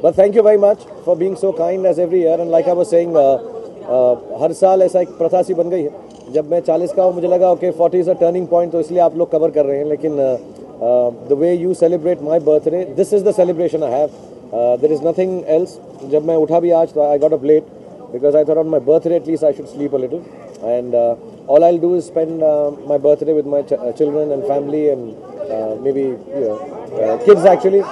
But thank you very much for being so kind as every year. And like I was saying, हर साल ऐसा एक प्रथा सी बन गई है. जब मैं 40 का हूँ मुझे लगा okay 40 is a turning point, तो इसलिए आप लोग कवर कर रहे हैं. लेकिन the way you celebrate my birthday, this is the celebration I have. There is nothing else. जब मैं उठा भी आज तो I got up late because I thought on my birthday at least I should sleep a little. And all I'll do is spend my birthday with my children and family and maybe kids actually.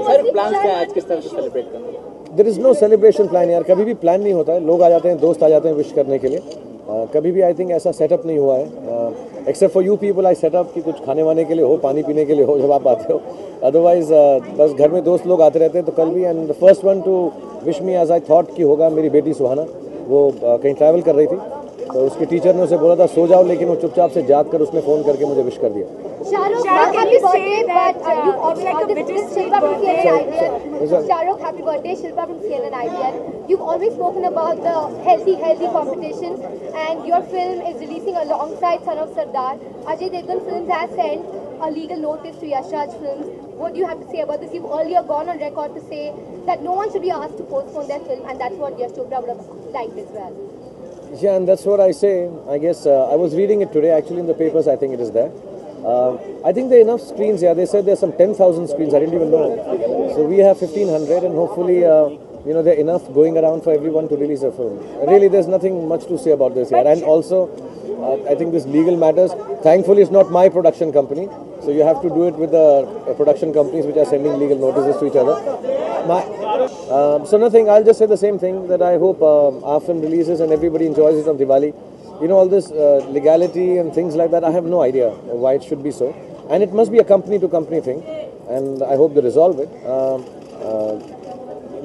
Sir plans क्या है आज किस तरह से celebrate करना? There is no celebration plan यार. कभी भी प्लान नहीं होता है. लोग आ जाते हैं, दोस्त आ जाते हैं विश करने के लिए. कभी भी आई थिंक ऐसा सेटअप नहीं हुआ है. Except for you people I setup कि कुछ खाने वाने के लिए हो, पानी पीने के लिए हो जब आप आते हो. अदरवाइज बस घर में दोस्त लोग आते रहते हैं. तो कल भी and the first one to wish me as I thought कि होगा मेरी बेटी सुहाना. वो कहीं ट्रैवल कर रही थी तो उसके टीचर ने उसे बोला था सो जाओ, लेकिन वो चुपचाप से जाग कर उसने फ़ोन करके मुझे विश कर दिया. Shahrukh, happy birthday, but you've always Shilpa from CNN IBN. Shahrukh, happy birthday, Shilpa from CNN IBN. You've always spoken about the healthy competition, and your film is releasing alongside Son of Sardar. Ajay Devgan Films has sent a legal notice to Yash Raj Films. What do you have to say about this? You've earlier gone on record to say that no one should be asked to postpone their film, and that's what Yash Chopra would have liked as well. Yeah, and that's what I say. I guess I was reading it today. Actually, in the papers, I think it is there. I think there are enough screens here. They said there's some 10,000 screens. I didn't even know. So we have 1,500, and hopefully, there are enough going around for everyone to release a film. Really, there's nothing much to say about this here. And also, I think this legal matters. Thankfully, it's not my production company. So you have to do it with the production companies which are sending legal notices to each other. So nothing. I'll just say the same thing, that I hope our film releases and everybody enjoys it on Diwali. All this legality and things like that, I have no idea why it should be so. And it must be a company to company thing. and I hope they resolve it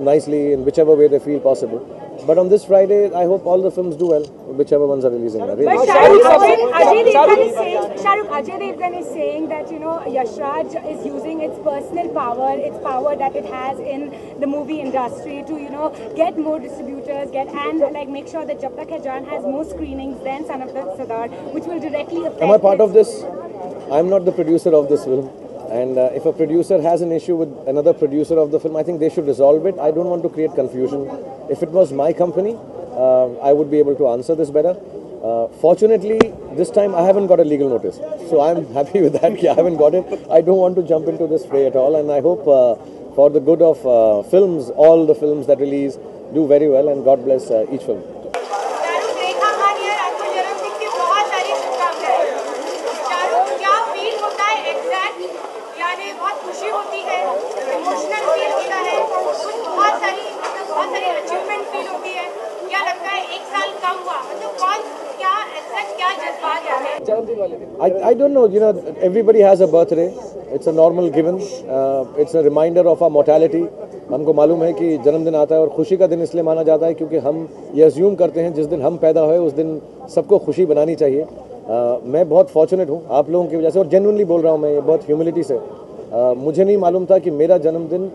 nicely in whichever way they feel possible. But on this Friday, I hope all the films do well, whichever ones are releasing. But Ajay Devgan is saying that, you know, Yash Raj is using its personal power, its power that it has in the movie industry to, you know, get more distributors, and like make sure that Jab Tak Hai Jaan has more screenings than Son of the Sardar, which will directly affect. Am I part of this? I'm not the producer of this film. And if a producer has an issue with another producer of the film, I think they should resolve it. I don't want to create confusion. If it was my company, I would be able to answer this better. Fortunately, this time I haven't got a legal notice. So I'm happy with that. I haven't got it. I don't want to jump into this fray at all. And I hope for the good of films, all the films that release do very well, and God bless each film. बहुत खुशी होती है, emotional feel होता है, कुछ बहुत सारी achievement feel होती है, क्या लगता है एक साल कम हुआ, मतलब कौन क्या ऐसा क्या जज्बात है? I don't know, you know, everybody has a birthday. It's a normal given. It's a reminder of our mortality. हमको मालूम है कि जन्मदिन आता है और खुशी का दिन इसलिए माना जाता है क्योंकि हम ये अज्यूम करते हैं जिस दिन हम पैदा हुए उस दिन सबको खुशी बनानी चाहिए. मैं बहुत फॉर्चुनेट हूँ आप लोगों की वजह से, और जेन्युइनली बोल रहा हूँ मैं ये बहुत ह्यूमिलिटी से. मुझे नहीं मालूम था कि मेरा जन्मदिन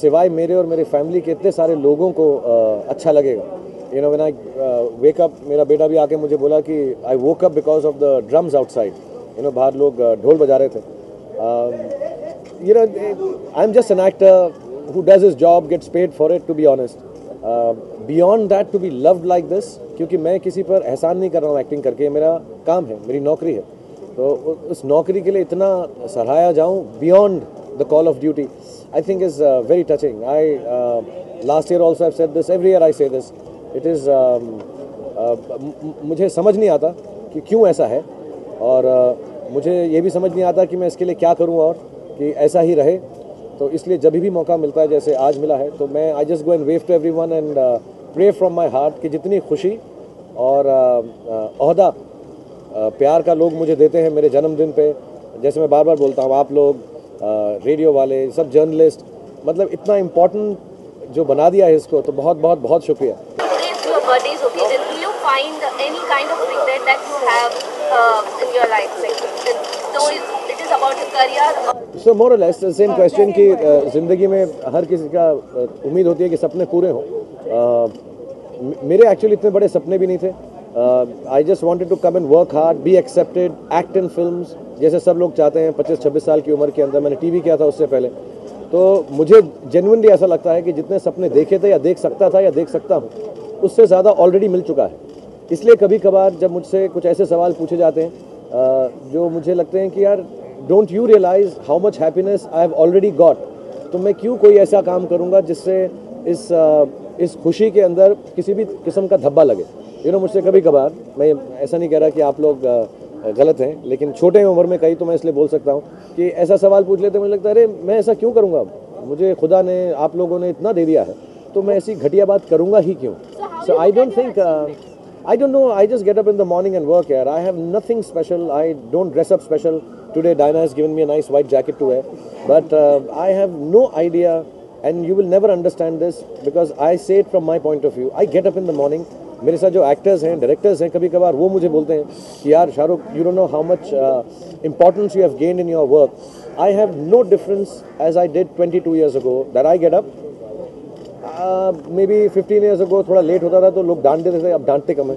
सिवाय मेरे और मेरे फैमिली के इतने सारे लोगों को अच्छा लगेगा. You know when I wake up, मेरा बेटा भी आके मुझे बोला कि I woke up because of the drums outside. You know बाहर लोग ढोल बजा रहे थे. You know I am just an actor who does his job, gets paid for it, to be honest. Beyond that, to be loved like this, क्योंकि मैं किसी पर एहसान नहीं कर रहा हूँ एक्टिंग करके, मेरा काम है, मेरी नौकरी है, तो उस नौकरी के लिए इतना सराहाया जाऊँ beyond the call of duty, I think is very touching. Last year also I've said this, every year I say this. It is मुझे समझ नहीं आता कि क्यों ऐसा है, और मुझे ये भी समझ नहीं आता कि मैं इसके लिए क्या करूँ और कि ऐसा ही रहे. तो इसलिए जब भी मौका मिलता है जैसे आज मिला है तो मैं I just go and wave to everyone and pray from my heart कि जितनी खुशी और ओहदा प्यार का लोग मुझे देते हैं मेरे जन्मदिन पे, जैसे मैं बार बार बोलता हूँ, आप लोग रेडियो वाले सब जर्नलिस्ट, मतलब इतना इम्पोर्टेंट जो बना दिया है इसको, तो बहुत बहुत बहुत शुक्रिया. So more or less the same question कि ज़िंदगी में हर किसी का उम्मीद होती है कि सपने पूरे हों. मेरे एक्चुअली इतने बड़े सपने भी नहीं थे. I just wanted to come and work hard, be accepted, act in films, जैसे सब लोग चाहते हैं. 25-26 साल की उम्र के अंदर मैंने टीवी किया था उससे पहले, तो मुझे जेन्युइनली ऐसा लगता है कि जितने सपने देखे थे या देख सकता था या देख सकता हूँ, उससे ज़्यादा ऑलरेडी मिल चुका है. इसलिए कभी कभार जब मुझसे कुछ ऐसे सवाल पूछे जाते हैं जो मुझे लगते हैं कि यार don't you realise how much happiness I have already got, तो मैं क्यों कोई ऐसा काम करूँगा जिससे इस खुशी के अंदर किसी भी किस्म का धब्बा लगे. यू नो मुझसे कभी कभार, मैं ऐसा नहीं कह रहा कि आप लोग गलत हैं, लेकिन छोटे उम्र में कई तो मैं इसलिए बोल सकता हूँ कि ऐसा सवाल पूछ लेते मुझे लगता है अरे मैं ऐसा क्यों करूँगा, मुझे खुदा ने आप लोगों ने इतना दे दिया है तो मैं ऐसी घटिया बात करूँगा ही क्यों. So I don't think I don't know, I just get up in the morning and work here. I have nothing special, I don't dress up special. Today Diana has given me a nice white jacket to wear. But I have no idea, and you will never understand this because I say it from my point of view. I get up in the morning, मेरे साथ जो actors हैं, directors हैं, कभी कभार वो मुझे बोलते हैं कि यार Shahrukh, you don't know how much importance you have gained in your work. I have no difference as I did 22 years ago that I get up. Maybe 15 years ago थोड़ा लेट होता था तो लोग डांट देते थे, अब डांटते कम है.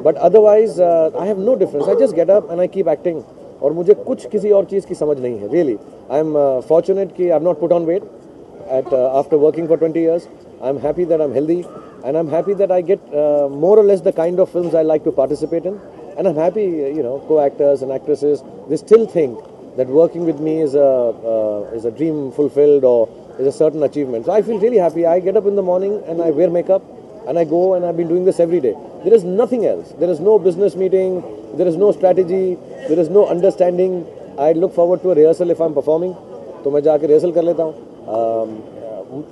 But otherwise I have no difference. I just get up and I keep acting, और मुझे कुछ किसी और चीज़ की समझ नहीं है. रियली आई एम फॉर्चुनेट कि I have not put on weight after working for 20 years. I'm happy that I'm healthy, and I'm happy that I get more or less the kind of films I like to participate in. And I'm happy, you know, co-actors and actresses, they still think that working with me is a dream fulfilled or is a certain achievement. So I feel really happy. I get up in the morning and I wear makeup and I go, and I've been doing this every day. There is nothing else. There is no business meeting. There is no strategy. There is no understanding. I look forward to a rehearsal if I'm performing. तो मैं जाके rehearsal कर लेता हूँ.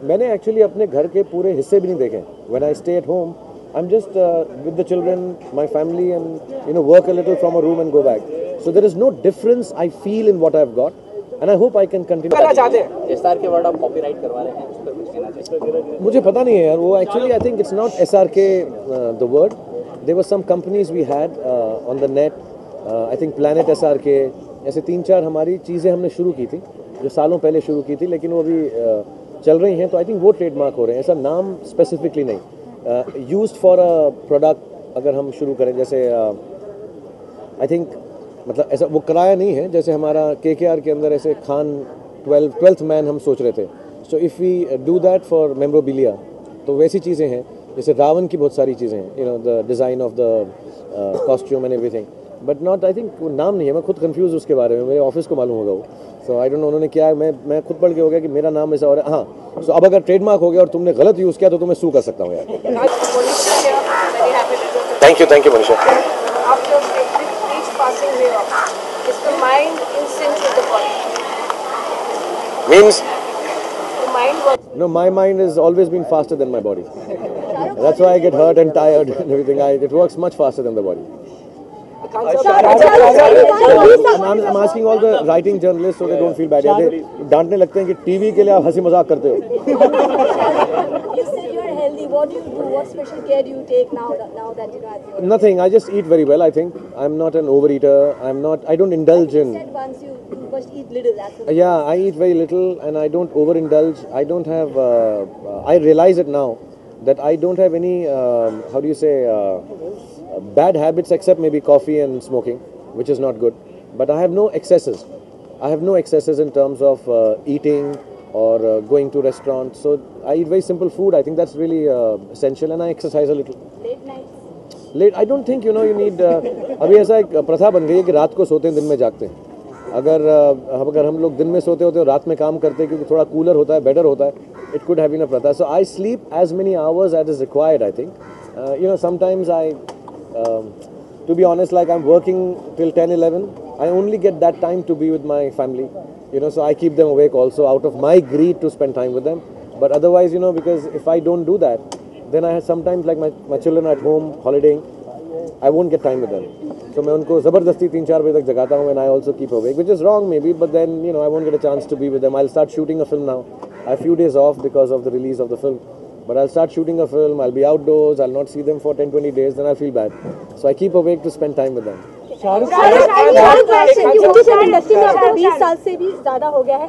मैंने actually अपने घर के पूरे हिस्से भी नहीं देखे. When I stay at home, I'm just with the children, my family, and you know, work a little from a room and go back. So there is no difference I feel in what I've got. and I hope I can continue. SR के word आप copyright करवा रहे हैं, उस पर कुछ कहना चाहिए? मुझे पता नहीं है यार, वो actually I think it's not SRK the word. There were some companies we had on the net. I think Planet SRK, ऐसे 3-4 हमारी चीज़ें हमने शुरू की थी, जो सालों पहले शुरू की थी, लेकिन वो अभी चल रही हैं, तो आई थिंक वो ट्रेडमार्क हो रहे हैं. ऐसा नाम स्पेसिफिकली नहीं, यूज्ड फॉर अ प्रोडक्ट अगर हम शुरू करें, जैसे आई थिंक मतलब ऐसा वो कराया नहीं है, जैसे हमारा KKR के अंदर ऐसे खान 12th मैन हम सोच रहे थे. So if we do that for memorabilia, तो वैसी चीज़ें हैं, जैसे रावण की बहुत सारी चीज़ें हैं, you know the design of the costume and everything, but not, I think वो नाम नहीं है. मैं खुद कंफ्यूज उसके बारे में, मेरे ऑफिस को मालूम होगा वो. सो आई डोंट नो उन्होंने क्या, मैं खुद पढ़ के हो गया कि मेरा नाम ऐसा हो रहा है. हाँ, सो अब अगर ट्रेडमार्क हो गया और तुमने गलत यूज़ किया तो तुम्हें सू कर सकता हूँ यार. Thank you Manisha. After each passing way up, is the mind in sync with the body? Means? The mind works. No, my mind has always been faster than my body. That's why I get hurt and tired and everything. It works much faster than the body. I'm asking all the writing journalists so they don't feel bad. They डांटने लगते हैं कि TV के लिए आप हंसी मजाक करते हो. You said you're healthy. What do you do? What special care do you take now that you know? Nothing. I just eat very well. I think I'm not an overeater. I don't indulge in. You said once you must eat little. That's what Yeah, I eat very little and I don't overindulge. I don't have. I realize it now that I don't have any. How do you say? Bad habits except maybe coffee and smoking, which is not good. But I have no excesses. I have no excesses in terms of eating or going to restaurants. So I eat very simple food. I think that's really essential, and I exercise a little. late nights. Late, I don't think you need. अभी ऐसा एक प्रथा बन गई है कि रात को सोते हैं, दिन में जागते हैं. अगर हम लोग दिन में सोते होते और रात में काम करते हैं, क्योंकि थोड़ा कूलर होता है, बेटर होता है. It could have been a प्रथा. So I sleep as many hours as is required. I think. Sometimes to be honest, like I'm working till 10-11. I only get that time to be with my family. So I keep them awake also out of my greed to spend time with them. But otherwise, because if I don't do that, then I have sometimes like my children are at home holidaying, I won't get time with them. So मैं उनको ज़बरदस्ती 3-4 बजे तक जगाता हूँ, and I also keep awake, which is wrong maybe, but then I won't get a chance to be with them. I'll start shooting a film now. I have few days off because of the release of the film. But I'll start shooting a film, I'll be outdoors, I'll not see them for 10-20 days, then I'll feel bad. So I keep awake to spend time with them. Industry में आपको 20 साल से भी ज़्यादा हो गया है.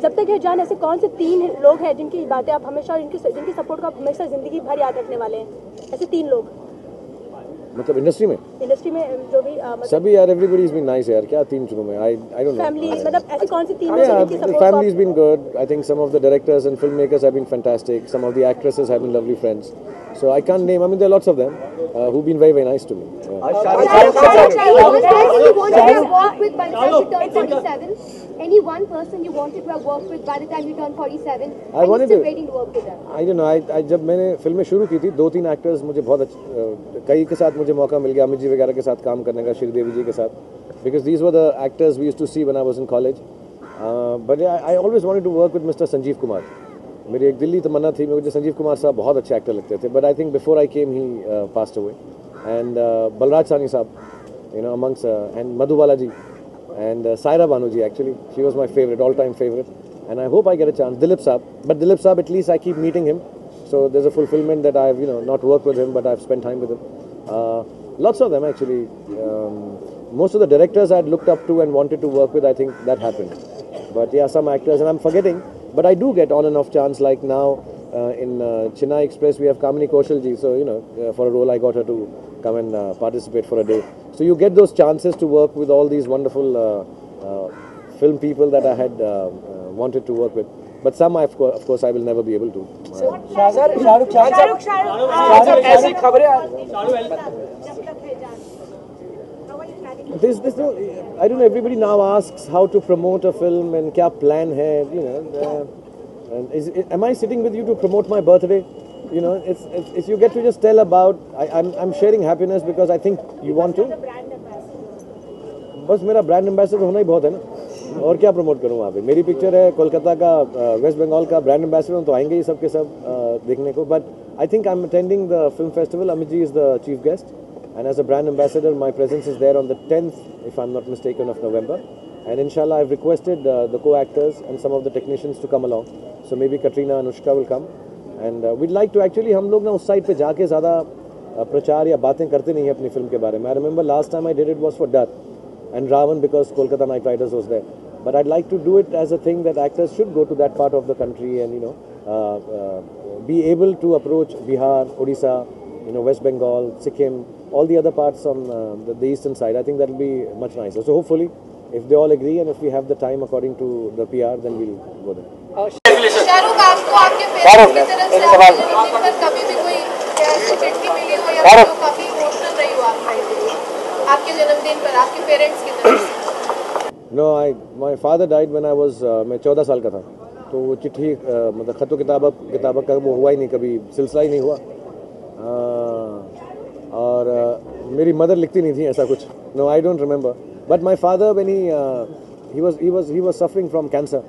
जब तक है जान, ऐसे कौन से 3 लोग हैं जिनकी बातें आप हमेशा, जिनकी सपोर्ट को आप हमेशा ज़िंदगी भर याद रखने वाले हैं? ऐसे 3 लोग मतलब इंडस्ट्री में जो भी सभी यार, everybody's been nice यार. क्या 3 चुनूं मैं? I don't know. फैमिली, मतलब ऐसे कौन से 3 लोग जिनकी The support family's been good. I think some of the directors and filmmakers have been fantastic. Some of the actresses have been lovely friends. So I can't name. I mean, there are lots of them who've been very, very nice to me. Any one person you wanted to have worked with by the time you turned 47? I wanted to. Waiting to work with them. I don't know. I जब मैंने फिल्में शुरू की थी, 2-3 actors मुझे बहुत कई के साथ मुझे मौका मिल गया, अमित जी वगैरह के साथ काम करने का, श्रीदेवी जी के साथ, because these were the actors we used to see when I was in college. But I always wanted to work with Mr. Sanjeev Kumar. मेरी एक दिल्ली तमन्ना थी, मुझे संजीव कुमार साहब बहुत अच्छे एक्टर लगते थे. But I think before I came, he passed away. And Balraj Sahni साहब, amongst and Madhu Balaji. And Saira Banuji, actually, she was my favorite, all-time favorite, and I hope I get a chance. Dilip Saab, but Dilip Saab, at least I keep meeting him, so there's a fulfillment that I've not worked with him, but I've spent time with him. Lots of them actually. Most of the directors I had looked up to and wanted to work with, I think that happened. But yeah, some actors, and I'm forgetting, but I do get on and off chance. Like now in Chennai Express, we have Kamini Kaushalji, so for a role I got her to come and participate for a day. So you get those chances to work with all these wonderful film people that I had wanted to work with. But some, of course, I will never be able to. This, I don't know. Everybody now asks how to promote a film and क्या plan है, and am I sitting with you to promote my birthday? It's you get to just tell about. I'm sharing happiness because I think you want to. बस मेरा brand ambassador होना ही बहुत है ना, और क्या प्रमोट करूँ वहाँ पे? मेरी पिक्चर है, कोलकाता का, वेस्ट बंगाल का ब्रांड एम्बेसडर, तो आएंगे ही सब के सब देखने को. But I think I am attending the film festival. Amit ji is the chief guest, and as a brand ambassador, my presence is there on the 10th, if I'm not mistaken, of November. and inshallah I've requested the co-actors and some of the technicians to come along. So maybe Katrina, Anushka will come, and we'd like to actually, हम लोग ना उस side पे जाके ज़्यादा प्रचार या बातें करते नहीं हैं अपनी फिल्म के बारे में. I remember last time I did it was for Dutt and Ravan because Kolkata Knight Riders was there. But I'd like to do it as a thing that actors should go to that part of the country and be able to approach Bihar, Odisha, West Bengal, Sikkim, all the other parts on the eastern side. I think that will be much nicer. So hopefully, if they all agree and if we have the time according to the PR, then we'll go there. Shahrukh, आपको आपके parents की तरफ से आपके जन्मदिन पर कभी भी कोई ऐसी चिट्ठी मिली हो या तो काफी इमोशनल रही हो आपके जन्मदिन पर आपके पेरेंट्स की तरफ से? No, my father died when I was मैं 14 साल का था. तो वो चिट्ठी मतलब खतो किताब का वो हुआ ही नहीं, कभी सिलसिला ही नहीं हुआ. और मेरी मदर लिखती नहीं थी ऐसा कुछ. No, I don't remember. But my father, when he was suffering from cancer,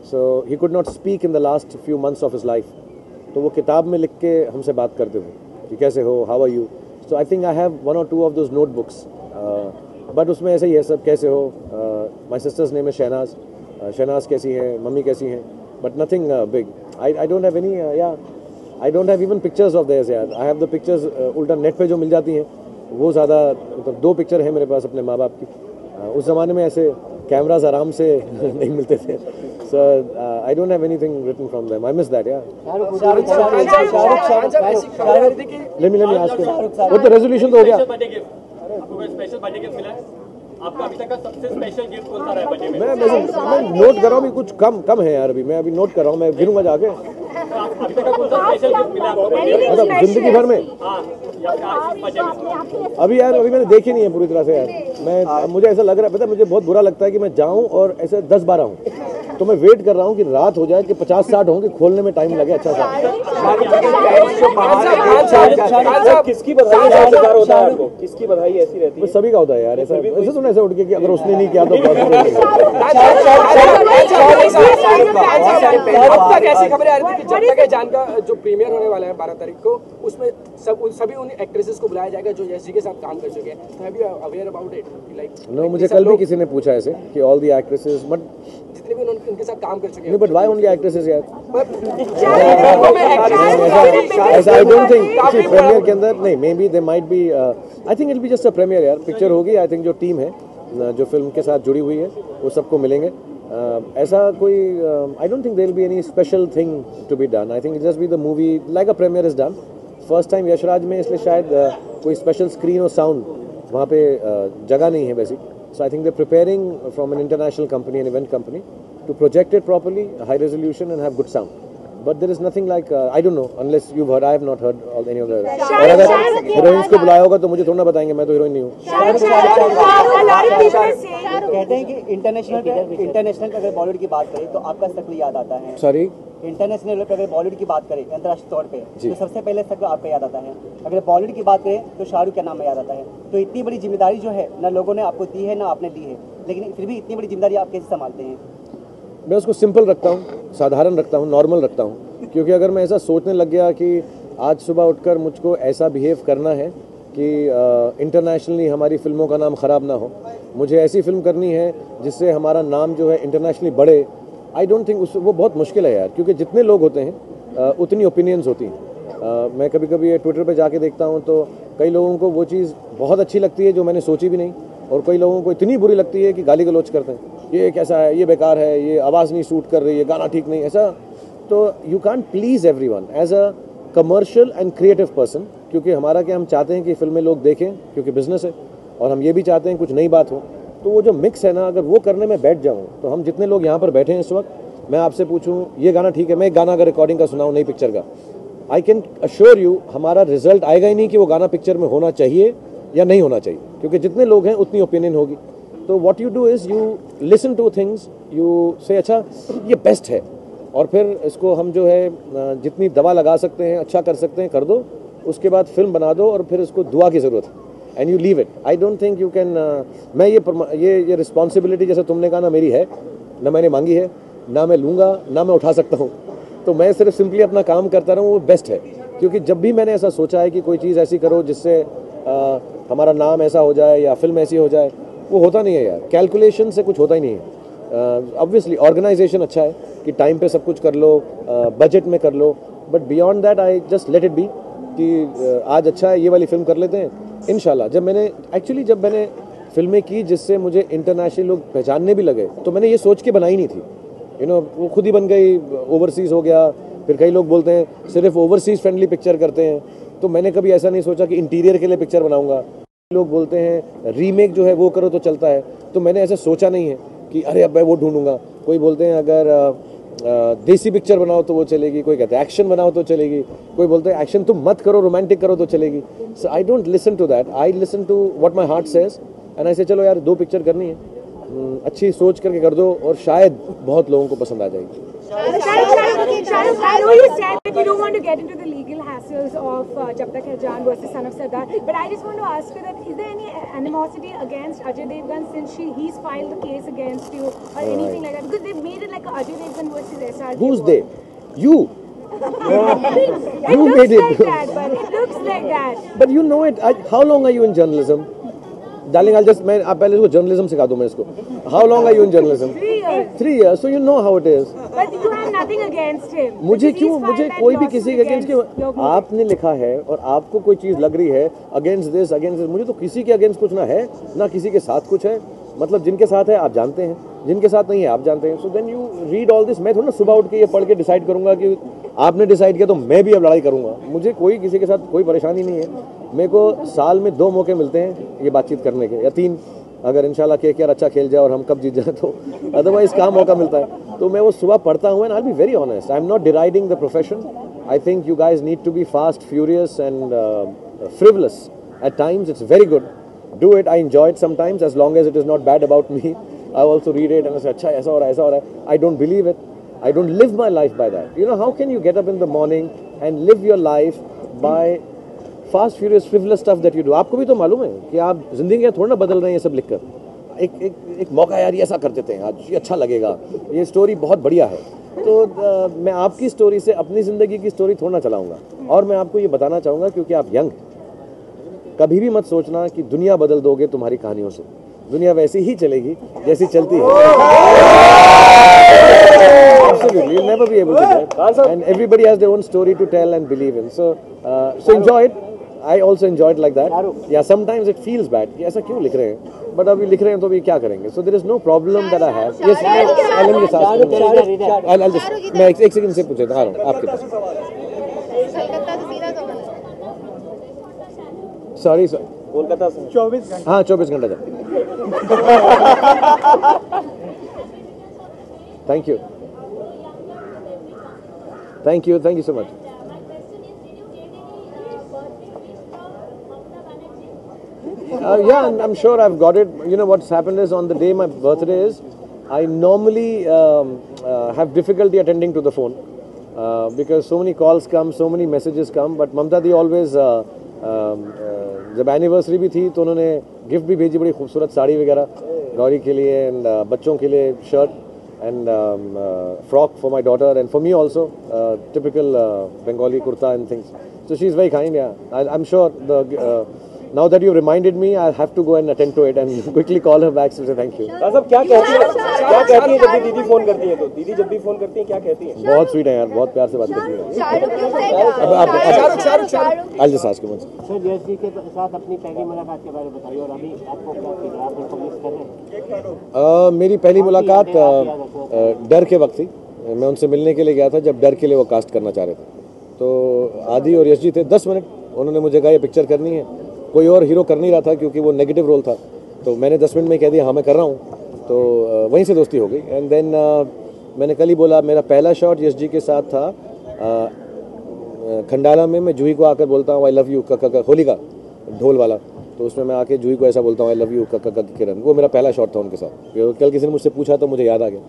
so he could not speak in the last few months of his life. तो वो किताब में लिख के हमसे बात करते थे कि कैसे हो, how are you. So I think I have 1 or 2 of those notebooks. But उसमें ऐसे ही है सब, कैसे हो. My sister's name is Shehnaz. Shehnaz कैसी है, मम्मी कैसी हैं. But nothing big. I don't have any. I don't have even pictures of theirs यार. I have the pictures उल्टा नेट पे जो मिल जाती हैं वो ज़्यादा, मतलब 2 पिक्चर है मेरे पास अपने माँ बाप की. उस ज़माने में ऐसे कैमरास आराम से नहीं मिलते थे. So I don't have anything written from them. I miss that, yeah. Let me ask you. What the resolution तो हो गया? स्पेशल बर्थडे गिफ्ट मिला है आपका अभी तक का सबसे स्पेशल गिफ्ट कौन सा रहा है बर्थडे में? मैं नोट कर रहा हूँ, कुछ कम है यार. अभी मैं नोट कर रहा हूँ, मैं गिनूंगा जाके. अभी तक का कौन सा स्पेशल गिफ्ट मिला आपको मतलब जिंदगी भर में? हाँ, अभी मैंने देखी नहीं है पूरी तरह से यार. मुझे ऐसा लग रहा है, पता है मुझे बहुत बुरा लगता है कि मैं जाऊँ और ऐसे 10-12 हूँ. तो मैं वेट कर रहा हूँ कि रात हो जाए कि 50-60 हों कि खोलने में टाइम लगे अच्छा सा. किसकी बधाई होता है आपको? किसकी बधाई ऐसी रहती है? सभी का होता है यार. ऐसा तो ऐसे उठ के कि अगर उसने नहीं किया तो अब तक ऐसी खबरें आ रही थी कि जब तक जान का जो प्रीमियर होने वाला है 12 तारीख को, उसमें सभी उन एक्ट्रेसेस को बुलाया जाएगा जो यश जी के साथ काम कर चुके हैं. तो have you aware about it? Like no, मुझे कल भी किसी ने पूछा ऐसे कि ऑल द एक्ट्रेसेस, बट जितने भी उनके साथ काम कर चुके हैं. बट व्हाई ओनली एक्ट्रेसेस यार? ऐसा आई डोंट थिंक प्रीमियर के अंदर नहीं. Maybe they might be, I think it be just a premiere यार. पिक्चर होगी, आई थिंक जो टीम है जो फिल्म के साथ जुड़ी हुई है वो सबको मिलेंगे. ऐसा कोई I don't think there will be any special thing to be done. I think it just be the movie like a premiere is done. First time Yashraj में, इसलिए शायद कोई स्पेशल स्क्रीन और साउंड वहाँ पे जगह नहीं है वैसी. So I think they're preparing from an international company, an event company, to project it properly, high resolution, and have good sound. But there is nothing like I don't know, unless you've heard. I have not heard any of the. और अगर heroines को बुलाया होगा तो मुझे थोड़ा ना बताएंगे, मैं तो हीरोइन नहीं हूँ. कहते हैं कि इंटरनेशनल अगर बॉलीवुड की बात करें तो आपका शक्ल याद आता है. सॉरी, इंटरनेशनल पर अगर बॉलीवुड की बात करें अंतर्राष्ट्रीय तौर पे तो सबसे पहले शक्ल आपका याद आता है. अगर बॉलीवुड की बात करें तो शाहरुख का नाम याद आता है. तो इतनी बड़ी जिम्मेदारी जो है ना लोगों ने आपको दी है ना आपने दी है, लेकिन फिर भी इतनी बड़ी जिम्मेदारी आप कैसे संभालते हैं? मैं उसको सिंपल रखता हूँ, साधारण रखता हूँ, नॉर्मल रखता हूँ. क्योंकि अगर मैं ऐसा सोचने लग गया कि आज सुबह उठकर मुझको ऐसा बिहेव करना है कि इंटरनेशनली हमारी फिल्मों का नाम ख़राब ना हो, मुझे ऐसी फिल्म करनी है जिससे हमारा नाम जो है इंटरनेशनली बढ़े, आई डोंट थिंक वो बहुत मुश्किल है यार. क्योंकि जितने लोग होते हैं उतनी ओपिनियंस होती हैं. मैं कभी कभी ट्विटर पे जाके देखता हूँ तो कई लोगों को वो चीज़ बहुत अच्छी लगती है जो मैंने सोची भी नहीं, और कई लोगों को इतनी बुरी लगती है कि गाली गलौज करते हैं, ये कैसा है, ये बेकार है, ये आवाज़ नहीं सूट कर रही है, गाना ठीक नहीं, ऐसा. तो you can't please everyone as a commercial and creative person. क्योंकि हमारा क्या, हम चाहते हैं कि फिल्में लोग देखें क्योंकि बिजनेस है, और हम ये भी चाहते हैं कुछ नई बात हो. तो वो जो मिक्स है ना, अगर वो करने में बैठ जाऊँ तो हम जितने लोग यहाँ पर बैठे हैं इस वक्त, मैं आपसे पूछूँ ये गाना ठीक है, मैं एक गाना अगर रिकॉर्डिंग का सुनाऊँ नई पिक्चर का, आई कैन अश्योर यू हमारा रिजल्ट आएगा ही नहीं कि वो गाना पिक्चर में होना चाहिए या नहीं होना चाहिए. क्योंकि जितने लोग हैं उतनी ओपिनियन होगी. तो what you do is you listen two things, you से अच्छा ये बेस्ट है, और फिर इसको हम जो है जितनी दवा लगा सकते हैं, अच्छा कर सकते हैं, कर दो. उसके बाद फिल्म बना दो, और फिर इसको दुआ की ज़रूरत है. And you leave it. I don't think you can. मैं ये रिस्पॉन्सिबिलिटी जैसे तुमने कहा ना मेरी है, ना मैंने मांगी है, ना मैं लूँगा, ना मैं उठा सकता हूँ. तो मैं सिर्फ सिंपली अपना काम करता रहूँ, वो बेस्ट है. क्योंकि जब भी मैंने ऐसा सोचा है कि कोई चीज़ ऐसी करो जिससे हमारा नाम ऐसा हो जाए या फिल्म ऐसी हो जाए, वो होता नहीं है यार, कैलकुलेशन से कुछ होता ही नहीं है। ऑब्वियसली ऑर्गेनाइजेशन अच्छा है कि टाइम पे सब कुछ कर लो, बजट में कर लो, but beyond that I just let it be कि आज अच्छा है, ये वाली फिल्म कर लेते हैं इंशाल्लाह। जब मैंने फिल्में की जिससे मुझे इंटरनेशनल लोग पहचानने भी लगे, तो मैंने ये सोच के बनाई नहीं थी, वो खुद ही बन गई। ओवरसीज़ हो गया, फिर कई लोग बोलते हैं सिर्फ ओवरसीज़ फ्रेंडली पिक्चर करते हैं, तो मैंने कभी ऐसा नहीं सोचा कि इंटीरियर के लिए पिक्चर बनाऊंगा। लोग बोलते हैं रीमेक जो है वो करो तो चलता है, तो मैंने ऐसा सोचा नहीं है कि अरे अब मैं वो ढूंढूंगा। कोई बोलते हैं अगर देसी पिक्चर बनाओ तो वो चलेगी, कोई कहते हैं एक्शन बनाओ तो चलेगी, कोई बोलते हैं एक्शन तुम मत करो, रोमांटिक करो तो चलेगी। So I don't listen to that, I listen to what my heart says and I say चलो यार 2 पिक्चर करनी है, अच्छी सोच करके कर दो और शायद बहुत लोगों को पसंद आ जाएगी। I know you said that you don't want to get into the legal hassles of Jab Tak Hai Jaan versus Son of Sardar, but I just want to ask you that is there any animosity against Ajay Devgan since he's filed the case against you or anything like that? Because they've made it like a Ajay Devgan versus SRK. Who's they? You. It looks made it. like that, but it looks like that. But you know it. How long are you in journalism? Darling, आप पहले इसको journalism सिखा दो मैं इसको। How long are you in journalism? 3 years. 3 years. So you know how it is. But you have nothing against him. मुझे Because he's मुझे filed that कोई भी lawsuit किसी के अगेंस्ट against क्यों? your movie. आपने लिखा है और आपको कोई चीज लग रही है अगेंस्ट दिस, मुझे तो किसी के अगेंस्ट कुछ ना है ना किसी के साथ कुछ है। मतलब जिनके साथ है आप जानते हैं, जिनके साथ नहीं है आप जानते हैं। So then you read all this. मैं थोड़ा ना सुबह उठ के ये पढ़ के डिसाइड करूंगा कि आपने डिसाइड किया तो मैं भी अब लड़ाई करूंगा। मुझे कोई किसी के साथ कोई परेशानी नहीं है। मेरे को साल में 2 मौके मिलते हैं ये बातचीत करने के, या 3 अगर इंशाल्लाह KKR अच्छा खेल जाए और हम कब जीत जाए तो, अदरवाइज कहाँ मौका मिलता है। तो मैं वो सुबह पढ़ता हूँ and I will be very honest, I am not deriding the profession. I think you guys need to be fast, furious and frivolous at times. It's very good, do it. I enjoy it sometimes as long as it is not bad about me. I also read it and I say अच्छा ऐसा हो रहा है। I don't believe it. I don't live my life by that. You know, how can you get up in the morning and live your life by fast, furious, frivolous stuff that you do? आपको भी तो मालूम है कि आप जिंदगी थोड़ा ना बदल रहे हैं ये सब लिखकर। एक मौका यार ये ऐसा कर देते हैं, आज ये अच्छा लगेगा, ये स्टोरी बहुत बढ़िया है। तो मैं आपकी स्टोरी से अपनी ज़िंदगी की स्टोरी थोड़ा ना चलाऊँगा। और मैं आपको ये बताना चाहूँगा क्योंकि आप यंग, कभी भी मत सोचना कि दुनिया बदल दोगे तुम्हारी कहानियों से। दुनिया वैसी ही चलेगी जैसी चलती है। Absolutely, you'll never be able to do that. And everybody has their own story to tell and believe in. So enjoy it. I also enjoy it like that. Yeah, sometimes it feels bad कि ऐसा क्यों लिख रहे हैं, but अभी लिख रहे हैं तो अभी क्या करेंगे? So there is no problem that I have. Yes, I'll just मैं एक सेकंड से पूछे आ रहा हूँ आपके पास। सॉरी सर, कोलकाता से 24 घंटे। हाँ 24 घंटा जा। Thank you so much. Yeah, I'm sure I've got it. You know what's happened is on the day my birthday is, I normally have difficulty attending to the phone because so many calls come, so many messages come. But Mamta di always जब anniversary भी थी तो उन्होंने gift भी भेजी, बड़ी खूबसूरत साड़ी वगैरह गौरी के लिए एंड बच्चों के लिए shirt and frock for my daughter and for me also typical Bengali kurta and things. So she is very kind. Yeah, I'm sure now that you reminded me, I'll have to go and attend to it and quickly call her back to say thank you. साहब क्या कहती है जब भी दीदी phone करती है? तो दीदी जब भी फोन करती है क्या कहती है? बहुत स्वीट है यार, बहुत प्यार से बात करती है. I'll just ask you once. Sir Yash ji के साथ अपनी पहली मुलाकात के बारे में बताइए और अभी आपको क्या फील है, आप उनको मिस कर रहे हैं? मेरी पहली मुलाकात डर के वक्त थी. मैं उनसे मिलने के लिए गया था जब डर के लिए वो कास्ट करना चाह रहे थे. तो आदि और यश जी थे. 10 मिनट उन्होंने मुझे कहा ये पिक्चर करनी है. कोई और हीरो कर नहीं रहा था क्योंकि वो नेगेटिव रोल था. तो मैंने 10 मिनट में कह दिया हाँ मैं कर रहा हूँ. तो वहीं से दोस्ती हो गई. एंड देन मैंने कल ही बोला मेरा पहला शॉट यश जी के साथ था खंडाला में. मैं जूही को आकर बोलता हूँ आई लव यू का होली का ढोल वाला. तो उसमें मैं आके जूही को ऐसा बोलता हूँ आई लव यू का किरण. वो मेरा पहला शॉट था उनके साथ. कल किसी ने मुझसे पूछा तो मुझे याद आ गया.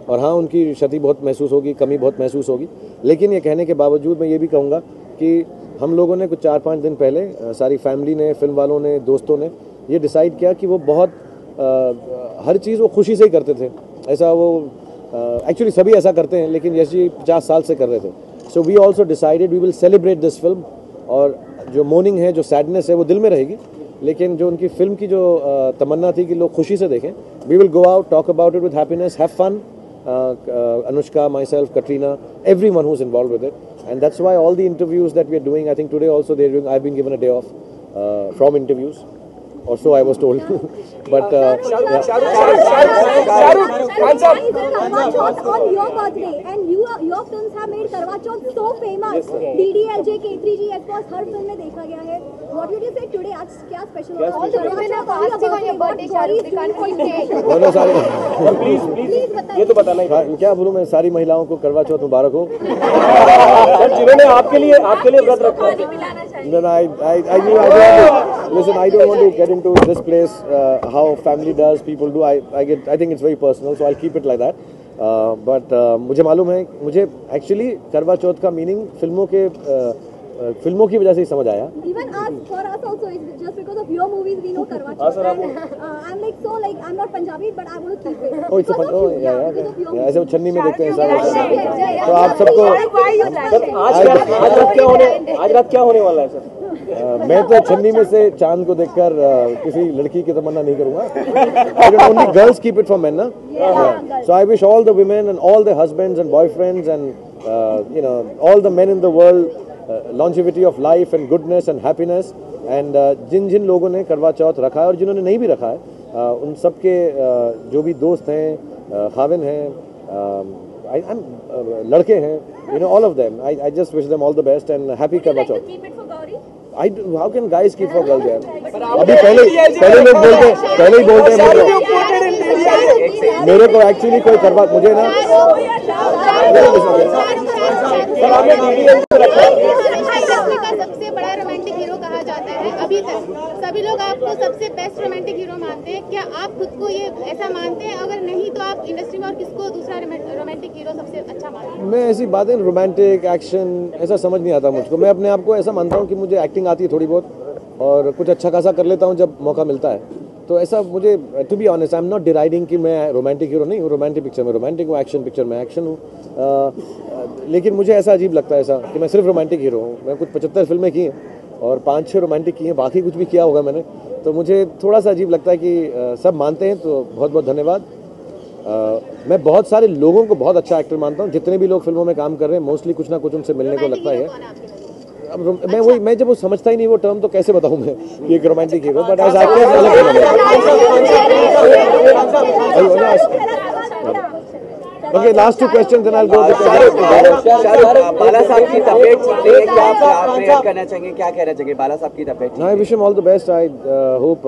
और हाँ उनकी क्षति बहुत महसूस होगी, कमी बहुत महसूस होगी. लेकिन ये कहने के बावजूद मैं ये भी कहूँगा कि हम लोगों ने कुछ 4-5 दिन पहले सारी फैमिली ने, फिल्म वालों ने, दोस्तों ने ये डिसाइड किया कि वो बहुत हर चीज़ वो खुशी से ही करते थे. ऐसा वो एक्चुअली सभी ऐसा करते हैं लेकिन यश जी 50 साल से कर रहे थे. So we also decided we will celebrate this film. और जो मोर्निंग है, जो सैडनेस है वो दिल में रहेगी लेकिन जो उनकी फिल्म की जो तमन्ना थी कि लोग खुशी से देखें, we will go out, talk about it with happiness, have fun. Anushka, myself, Katrina, everyone who's involved with it, and that's why all the interviews that we are doing, I think today also they're doing. I've been given a day off from interviews, or so I was told. But on your birthday, and your films have made Karwa Chauth so famous. DDLJ, K3G, of course, her film में देखा गया है. What would you say today? आज क्या special होगा? All the women have asked on your birthday, Shahrukh. They can't say. दोनों सारे. Please बताइए. ये तो बताना ही. क्या बोलूँ मैं, सारी महिलाओं को करवा चौथ मुबारक हो. सर जिन्होंने आपके लिए व्रत रखा है. No, listen, I don't want to get into this place, how family does, people do. I think it's very personal, so I'll keep it like that. But मुझे मालूम है, मुझे actually करवा चौथ का meaning फिल्मों की वजह से ही समझ आया. Even for us also, it's just because of your movies we know Karwa Chauth. I'm like so like I'm not Punjabi, but I want to keep it. Oh, it's a fun. Oh, yeah. ऐसे वो छन्नी में देखते हैं सारे. तो आप सबको. आज रात क्या होने वाला है सर? मैं तो छन्नी में से चांद को देखकर किसी लड़की की तमन्ना नहीं करूँगा. Only girls keep it for men, ना? So I wish all the women and all the husbands and boyfriends and all the men in the world longevity of life and goodness and happiness. And जिन लोगों ने करवा चौथ रखा है और जिन्होंने नहीं भी रखा है, उन सब के जो भी दोस्त हैं, खाविन हैं, लड़के हैं, all of them. I just wish them all the best and happy Karwa Chauth. How can guys keep for girls यार? अभी पहले लोग पहले ही बोलते हैं मेरे को एक्चुअली कोई करवा मुझे ना. सबसे बड़ा रोमांटिक हीरो कहा जाता है अभी तक. सभी लोग आपको सबसे बेस्ट रोमांटिक हीरो मानते हैं. क्या आप खुद को ये ऐसा मानते हैं? अगर नहीं तो आप इंडस्ट्री में और किसको दूसरा रोमांटिक हीरो सबसे अच्छा मानते हैं? मैं ऐसी बातें रोमांटिक एक्शन ऐसा समझ नहीं आता मुझको. मैं अपने आप को ऐसा मानता हूँ कि मुझे एक्टिंग आती है थोड़ी बहुत और कुछ अच्छा खासा कर लेता हूँ जब मौका मिलता है. तो ऐसा मुझे to be honest I am not deriding कि मैं रोमांटिक हीरो नहीं हूँ. रोमांटिक पिक्चर में रोमांटिक हूँ, एक्शन पिक्चर में एक्शन हूँ. लेकिन मुझे ऐसा अजीब लगता है ऐसा कि मैं सिर्फ रोमांटिक हीरो हूँ. मैं कुछ 75 फिल्में की हैं और 5-6 रोमांटिक की हैं, बाकी कुछ भी किया होगा मैंने. तो मुझे थोड़ा सा अजीब लगता है कि सब मानते हैं तो बहुत बहुत धन्यवाद. मैं बहुत सारे लोगों को बहुत अच्छा एक्टर मानता हूँ. जितने भी लोग फिल्मों में काम कर रहे हैं मोस्टली कुछ ना कुछ उनसे मिलने को लगता है. अब मैं जब वो समझता ही नहीं वो टर्म तो कैसे बताऊं मैं कि एक romantic hero. But as okay, last 2 question then I will go. Bala Saheb की तबीयत ठीक है, क्या आप प्रेयर करना चाहेंगे, क्या कहना चाहेंगे? बाला साहब की तबीयत. I wish him all the best. I hope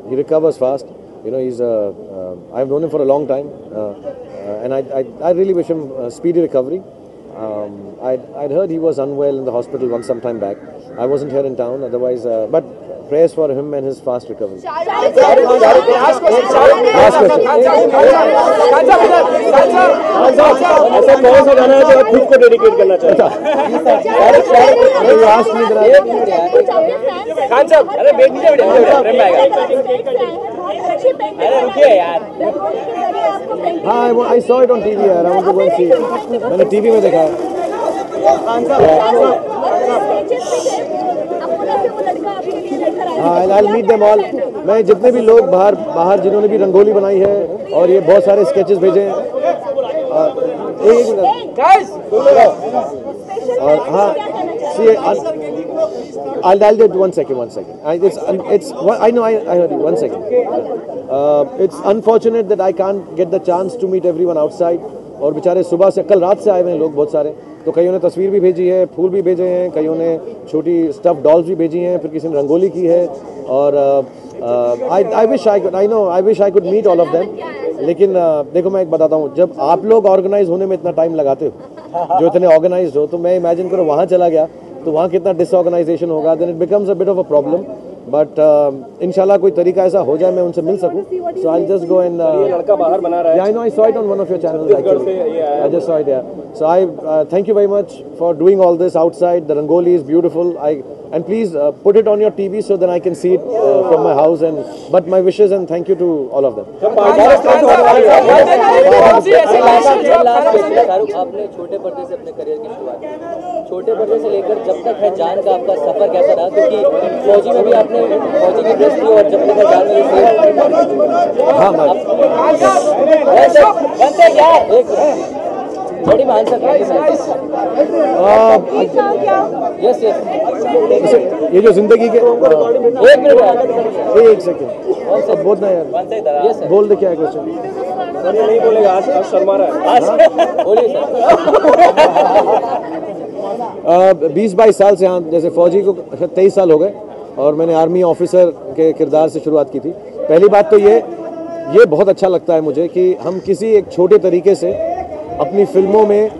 he recovers fast. He's I've known him for a long time, and I really wish him speedy recovery. I'd heard he was unwell in the hospital once some time back. I wasn't here in town, otherwise, but prayers for him and his fast recovery. Last question. ऐसा कौन सा गाना है जो खुद को dedicate करना चाहता है? खान साहब, अरे बैठ नीचे अरे रुकिए यार. हाँ, I saw it on TV यार. I want to go and see it. मैंने टीवी में देखा है. I'll meet them all. मैं जितने भी लोग बाहर जिन्होंने भी रंगोली बनाई है और ये बहुत सारे स्केचेस भेजे हैं. और हाँ, see, I'll do it. One second. I know I heard you. 1 second. It's unfortunate that I can't get the chance to meet everyone outside. और बेचारे सुबह से कल रात से आए हुए हैं लोग बहुत सारे. तो कईयों ने तस्वीर भी भेजी है, फूल भी भेजे हैं, कईयों ने छोटी स्टफ डॉल्स भी भेजी हैं, फिर किसी ने रंगोली की है. और I wish I could meet all of them. लेकिन देखो मैं एक बताता हूँ, जब आप लोग ऑर्गेनाइज होने में इतना टाइम लगाते हो, जो इतने ऑर्गेनाइज हो, तो मैं इमेजिन करो वहाँ चला गया तो वहाँ कितना डिसऑर्गेनाइजेशन होगा. Then it becomes a bit of a problem. But इंशाल्लाह कोई तरीका ऐसा हो जाए मैं उनसे मिल सकूं. सो आई जस्ट गो एंड लड़का बाहर बना रहा है. I know, I saw it on one of your channels actually. I just saw it. So I thank you very much for doing all this outside. The rangoli is beautiful. And please put it on your TV so then I can see it from my house. But my wishes and thank you to all of them. आपने छोटे पर्दे से अपने career की शुरुआत की. छोटे पर्दे से लेकर जब तक है जान का आपका सफर कैसा रहा? क्योंकि फौजी में भी आपने आपने फौजी की ड्रेस की और जब तक जान में हाँ बड़ी मान सकते यस यस ये जो जिंदगी के एक मिनट एक सेकंड बोलना यार यस सर बोल दे क्या है क्वेश्चन नहीं बोलेगा आज शर्मा रहा है बोलिए सर 20-22 साल से, हाँ, जैसे फौजी को 23 साल हो गए और मैंने आर्मी ऑफिसर के किरदार से शुरुआत की थी। पहली बात तो ये बहुत अच्छा लगता है मुझे कि हम किसी एक छोटे तरीके से अपनी फिल्मों में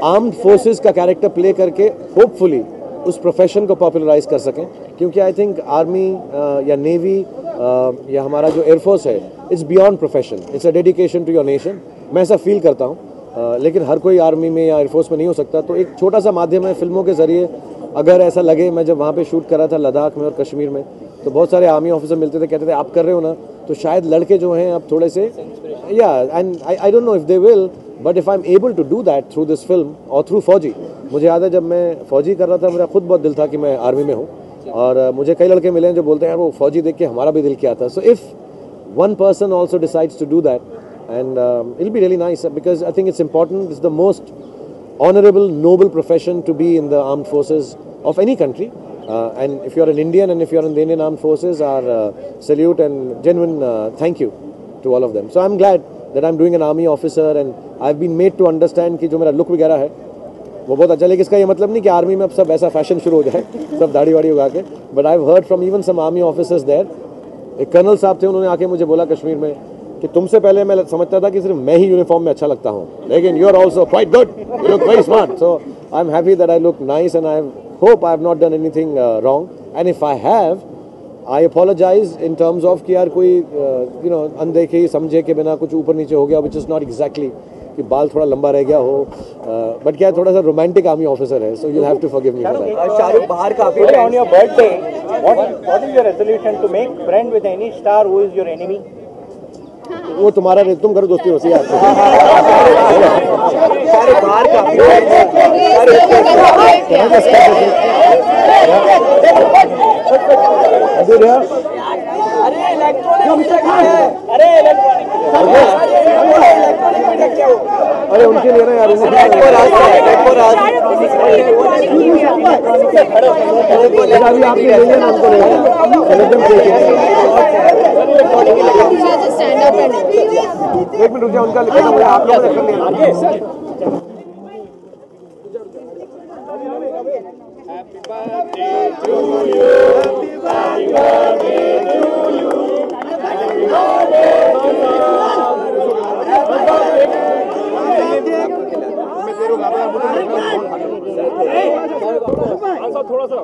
आर्म्ड फोर्सेस का कैरेक्टर प्ले करके होपफुली उस प्रोफेशन को पॉपुलराइज कर सकें, क्योंकि आई थिंक आर्मी या नेवी या हमारा जो एयरफोर्स है it's beyond profession, it's a dedication to your nation. मैं ऐसा फील करता हूँ, लेकिन हर कोई आर्मी में या एयरफोर्स में नहीं हो सकता। तो एक छोटा सा माध्यम है फिल्मों के जरिए, अगर ऐसा लगे, मैं जब वहाँ पे शूट कर रहा था लद्दाख में और कश्मीर में, तो बहुत सारे आर्मी ऑफिसर मिलते थे, कहते थे आप कर रहे हो ना, तो शायद लड़के जो हैं अब थोड़े से and I don't know if they will, but if I am able to do that through this film और थ्रू फौजी। मुझे याद है जब मैं फौजी कर रहा था, मेरा खुद बहुत दिल था कि मैं आर्मी में हूँ, और मुझे कई लड़के मिले हैं जो बोलते हैं यार वो फौजी देख के हमारा भी दिल किया था। So if one person also decides to do that, and it'll be really nice, because I think it's important. It's the most honorable, noble profession to be in the armed forces of any country, and if you're an Indian and if you're in the Indian armed forces, our salute and genuine thank you to all of them. So I'm glad that I'm doing an army officer, and I've been made to understand कि जो मेरा look वगैरह है वो बहुत अच्छा, लेकिन इसका ये मतलब नहीं कि आर्मी में अब सब ऐसा फैशन शुरू हो जाए, सब दाढ़ी वाड़ी उगा के। But I have heard from even some army officers there, एक कर्नल साहब थे, उन्होंने आके मुझे बोला कश्मीर में कि तुमसे पहले मैं समझता था कि सिर्फ मैं ही यूनिफॉर्म में अच्छा लगता हूँ, लेकिन you are also quite good, you look very smart. So I am happy that I look nice, and I hope I have not done anything wrong, and if I have, I apologise in terms of कि यार कोई you know अनदेखे समझे के बिना कुछ ऊपर नीचे हो गया, विच इज़ नॉट एग्जैक्टली कि बाल थोड़ा लंबा रह गया हो, बट क्या थोड़ा सा रोमांटिक आर्मी ऑफिसर है, so you have to forgive me for that. Shahrukh बाहर काफी on your birthday, what is your resolution to make friend with any star who is your enemy? वो तुम्हारा, तुम करो दोस्ती होती है शाहरुख बाहर काफी अरे उनके लिए ना यार, अभी आप ले ना उनको, एक मिनट रुक जाओ, उनका लिखना मुझे आप लोगों ने कर लिया। Happy birthday to you, happy birthday to you, happy birthday to you। थोड़ा सा